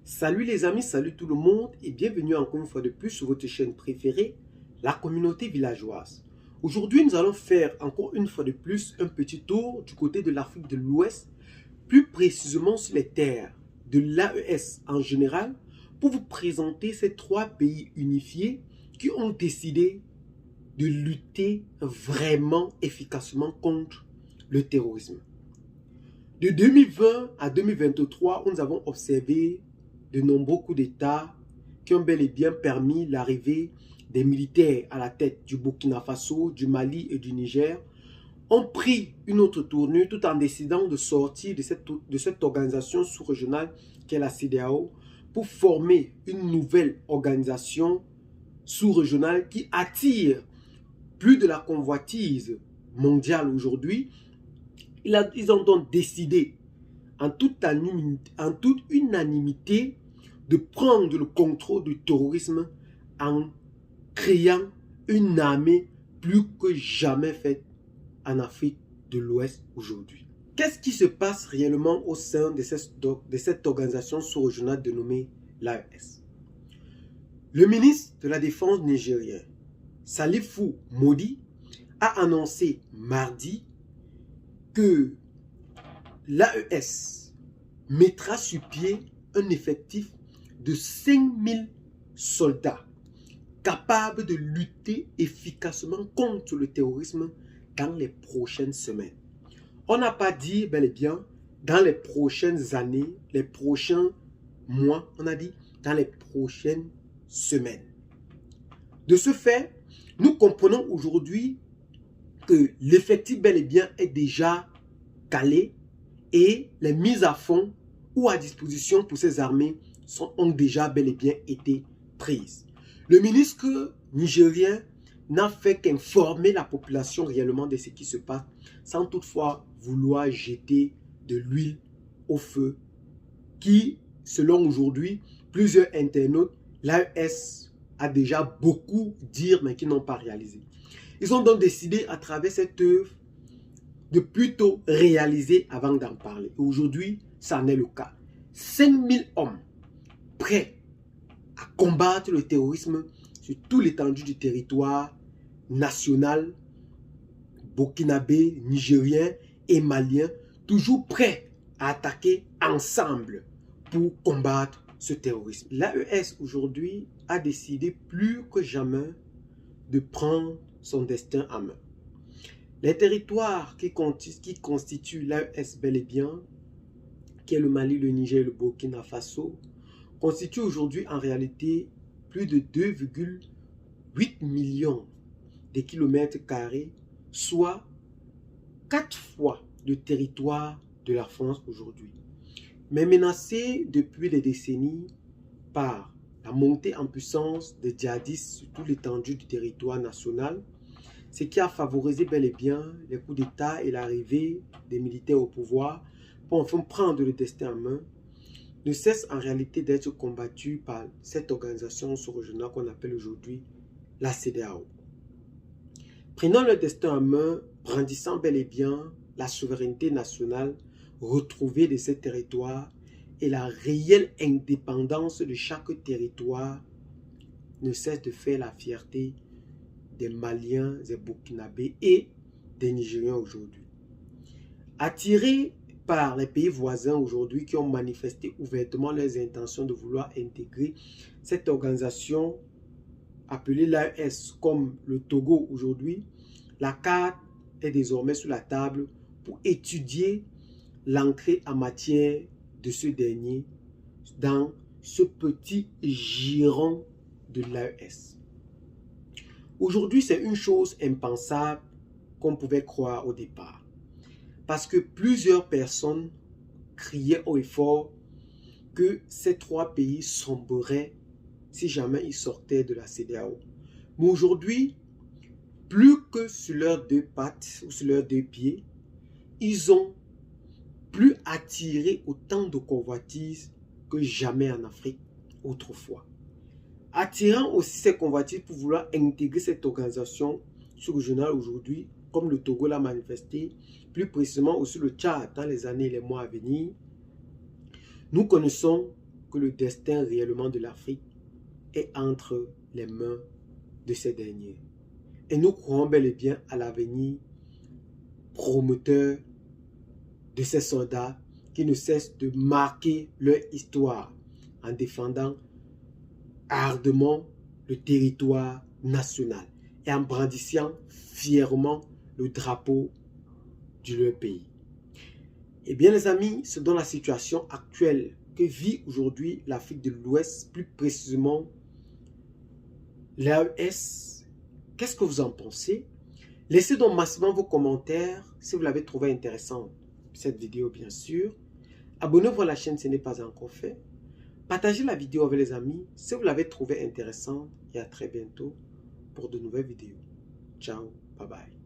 Salut les amis, salut tout le monde et bienvenue encore une fois de plus sur votre chaîne préférée, la communauté villageoise. Aujourd'hui, nous allons faire encore une fois de plus un petit tour du côté de l'Afrique de l'Ouest, plus précisément sur les terres de l'AES en général, pour vous présenter ces trois pays unifiés qui ont décidé de lutter vraiment efficacement contre le terrorisme. De 2020 à 2023, nous avons observé de nombreux coups d'État qui ont bel et bien permis l'arrivée des militaires à la tête du Burkina Faso, du Mali et du Niger, ont pris une autre tournure tout en décidant de sortir de cette organisation sous-régionale qu'est la CEDEAO pour former une nouvelle organisation sous-régionale qui attire plus de la convoitise mondiale aujourd'hui. Ils ont donc décidé en toute unanimité de prendre le contrôle du terrorisme en créant une armée plus que jamais faite en Afrique de l'Ouest aujourd'hui. Qu'est-ce qui se passe réellement au sein de cette organisation sous-régionale dénommée l'AES? Le ministre de la Défense nigérien, Salifou Modi, a annoncé mardi que l'AES mettra sur pied un effectif de 5000 soldats capables de lutter efficacement contre le terrorisme dans les prochaines semaines. On n'a pas dit bel et bien dans les prochaines années, les prochains mois, on a dit dans les prochaines semaines. De ce fait, nous comprenons aujourd'hui que l'effectif bel et bien est déjà calé et les mises à fond ou à disposition pour ces armées ont déjà bel et bien été prises. Le ministre nigérien n'a fait qu'informer la population réellement de ce qui se passe sans toutefois vouloir jeter de l'huile au feu qui, selon aujourd'hui, plusieurs internautes, l'AES a déjà beaucoup dit mais qui n'ont pas réalisé. Ils ont donc décidé à travers cette œuvre de plutôt réaliser avant d'en parler. Aujourd'hui, ça en est le cas. 5000 hommes prêts à combattre le terrorisme sur tout l'étendue du territoire national, burkinabé, nigérien et malien, toujours prêts à attaquer ensemble pour combattre ce terrorisme. L'AES aujourd'hui a décidé plus que jamais de prendre son destin en main. Les territoires qui constituent l'AES bel et bien, qui est le Mali, le Niger et le Burkina Faso, constituent aujourd'hui en réalité plus de 2,8 millions de kilomètres carrés, soit 4 fois le territoire de la France aujourd'hui. Mais menacés depuis des décennies par la montée en puissance des djihadistes sur toute l'étendue du territoire national, ce qui a favorisé bel et bien les coups d'État et l'arrivée des militaires au pouvoir pour enfin prendre le destin en main, ne cesse en réalité d'être combattu par cette organisation sous-régionale qu'on appelle aujourd'hui la CEDEAO. Prenant le destin en main, brandissant bel et bien la souveraineté nationale retrouvée de ces territoires et la réelle indépendance de chaque territoire, ne cesse de faire la fierté des Maliens, des Burkinabés et des Nigériens aujourd'hui. Attirés par les pays voisins aujourd'hui qui ont manifesté ouvertement leurs intentions de vouloir intégrer cette organisation appelée l'AES comme le Togo aujourd'hui, la carte est désormais sur la table pour étudier l'entrée en matière de ce dernier dans ce petit giron de l'AES. Aujourd'hui, c'est une chose impensable qu'on pouvait croire au départ. Parce que plusieurs personnes criaient haut et fort que ces trois pays sombreraient si jamais ils sortaient de la CEDEAO. Mais aujourd'hui, plus que sur leurs deux pattes ou sur leurs deux pieds, ils ont plus attiré autant de convoitises que jamais en Afrique autrefois. Attirant aussi ces convoitises pour vouloir intégrer cette organisation sous-régionale aujourd'hui, comme le Togo l'a manifesté, plus précisément aussi le Tchad dans les années et les mois à venir. Nous connaissons que le destin réellement de l'Afrique est entre les mains de ces derniers. Et nous croyons bel et bien à l'avenir prometteur de ces soldats qui ne cessent de marquer leur histoire en défendant ardemment le territoire national et en brandissant fièrement le drapeau de leur pays. Eh bien les amis, c'est dans la situation actuelle que vit aujourd'hui l'Afrique de l'Ouest, plus précisément l'AES. Qu'est-ce que vous en pensez? Laissez donc massivement vos commentaires si vous l'avez trouvé intéressant, cette vidéo bien sûr. Abonnez-vous à la chaîne si ce n'est pas encore fait. Partagez la vidéo avec les amis si vous l'avez trouvée intéressante et à très bientôt pour de nouvelles vidéos. Ciao, bye bye.